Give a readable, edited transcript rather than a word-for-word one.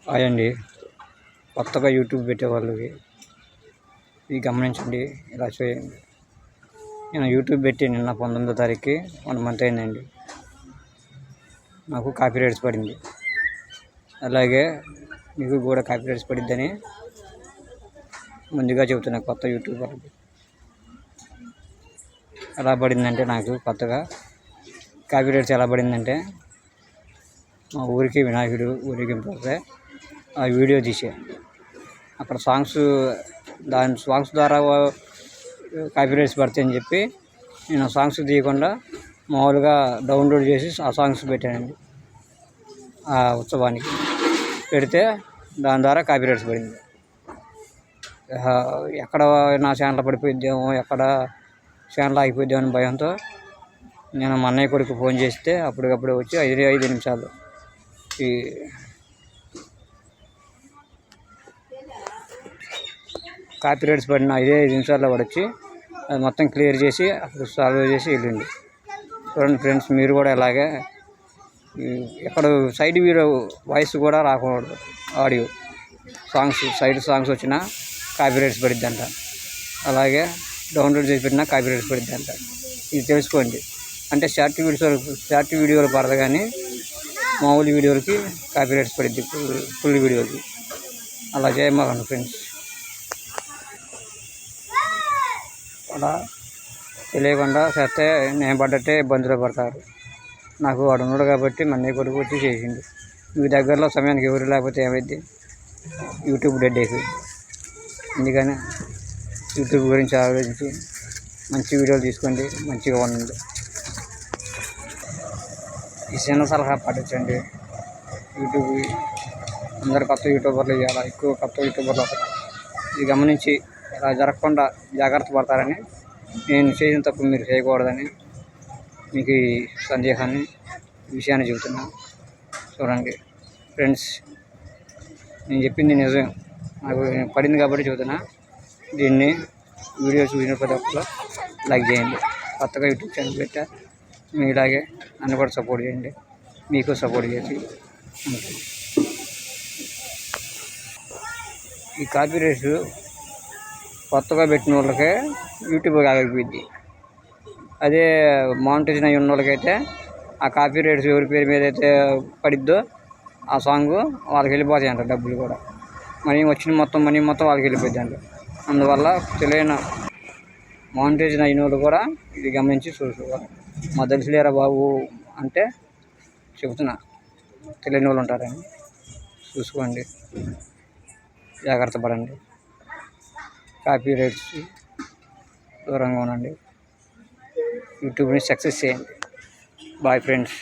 Hi అండి. కొత్తగా YouTube పెట్టేవాళ్ళకి ఇది గమనించండి, ఇలా చేయండి. నేను యూట్యూబ్ పెట్టి నిన్న 19వ తారీఖుకి 1 మంత్ అయిందండి. నాకు కాపీ రైట్స్ పడింది. అలాగే మీకు కూడా కాపీ రైట్స్ పడిద్దని ముందుగా చెబుతున్నా. కొత్త యూట్యూబర్కి ఎలా పడిందంటే, నాకు కొత్తగా కాపీ రైట్స్ ఎలా పడిందంటే, మా ఊరికి వినాయకుడు ఊరేగింపు వస్తే ఆ వీడియో తీసే అక్కడ సాంగ్స్ ద్వారా కాపీ రైట్స్ పడతాయని చెప్పి నేను ఆ సాంగ్స్ తీయకుండా మామూలుగా డౌన్లోడ్ చేసి ఆ సాంగ్స్ పెట్టానండి. ఆ ఉత్సవానికి పెడితే దాని ద్వారా కాపీ రైట్స్ పడింది. ఎక్కడ నా ఛానల్ పడిపోయిద్దేమో, ఎక్కడ ఛానల్ ఆగిపోయిద్దామో అని భయంతో నేను మా అన్నయ్య కొడుకు ఫోన్ చేస్తే అప్పటికప్పుడే వచ్చి 5 నిమిషాలు ఈ కాపీ రైట్స్ పడిన 5 నిమిషాల్లో పడొచ్చి అది మొత్తం క్లియర్ చేసి అప్పుడు సాల్వ్ చేసి వెళ్ళింది. చూడండి ఫ్రెండ్స్, మీరు కూడా ఇలాగే ఎక్కడ సైడ్ వీడియో వాయిస్ కూడా రాకూడదు, ఆడియో సైడ్ సాంగ్స్ వచ్చినా కాపీ రైట్స్ పడిద్దంట. అలాగే డౌన్లోడ్ చేసి పెట్టినా కాపీ రైట్స్ పడిద్దంట. ఇది తెలుసుకోండి. అంటే షార్ట్ వీడియోలు పడదు, కానీ మామూలు వీడియోలకి కాపీ రైట్స్ పడిద్ది, ఫుల్ వీడియోకి. అలా చేయమాకండి ఫ్రెండ్స్. అలా తెలియకుండా చేస్తే నేను పడ్డట్టే ఇబ్బందులు పడతారు. నాకు వాడు ఉన్నాడు కాబట్టి మా అన్నయ్య కొడుకు వచ్చి చేసిండు. మీ దగ్గరలో సమయానికి ఎవరు లేకపోతే ఏమైంది, యూట్యూబ్ డెడ్ అయిపోయింది. అందుకని యూట్యూబ్ గురించి ఆలోచించి మంచి వీడియోలు తీసుకోండి, మంచిగా ఉండండి. ఈ చిన్న సలహా పాటించండి. యూట్యూబ్ అందరు కొత్త యూట్యూబర్లు ఇవ్వాలి, ఎక్కువ కొత్త యూట్యూబర్లు అవుతారు. ఇది గమనించి ఇలా జరగకుండా జాగ్రత్త పడతారని, నేను చేసిన తప్పు మీరు చేయకూడదని మీకు ఈ విషయాన్ని చెబుతున్నాను. చూడండి ఫ్రెండ్స్, నేను చెప్పింది నిజం, నాకు పడింది కాబట్టి చెబుతున్నా. దీన్ని వీడియో చూసిన ప్రతి ఒక్కరు లైక్ చేయండి. కొత్తగా యూట్యూబ్ ఛానల్ పెట్టా, మీ ఇలాగే నన్ను కూడా సపోర్ట్ చేయండి. మీకు సపోర్ట్ చేసి ఉంటుంది. ఈ కాపీ రైట్స్ కొత్తగా పెట్టిన వాళ్ళకే యూట్యూబ్ ఆగిపోయింది. అదే మానిటైజేషన్ అయి ఉన్న వాళ్ళకైతే ఆ కాపీ రైట్స్ ఎవరి పేరు మీద అయితే పడిద్దో ఆ సాంగ్ వాళ్ళకి వెళ్ళిపోతాయి అంట, డబ్బులు కూడా. మనీ మొత్తం వాళ్ళకి వెళ్ళిపోద్ది అంట. అందువల్ల తెలియని మానిటైజేషన్ అయిన వాళ్ళు కూడా ఇది గమనించి చూసుకోవాలి. మా తెలుసులేరా బాబు అంటే చెబుతున్నా, తెలియని వాళ్ళు ఉంటారని చూసుకోండి, జాగ్రత్త పడండి, కాపీ రైట్స్ దూరంగా ఉండండి, యూట్యూబ్ని సక్సెస్ చేయండి. Bye friends.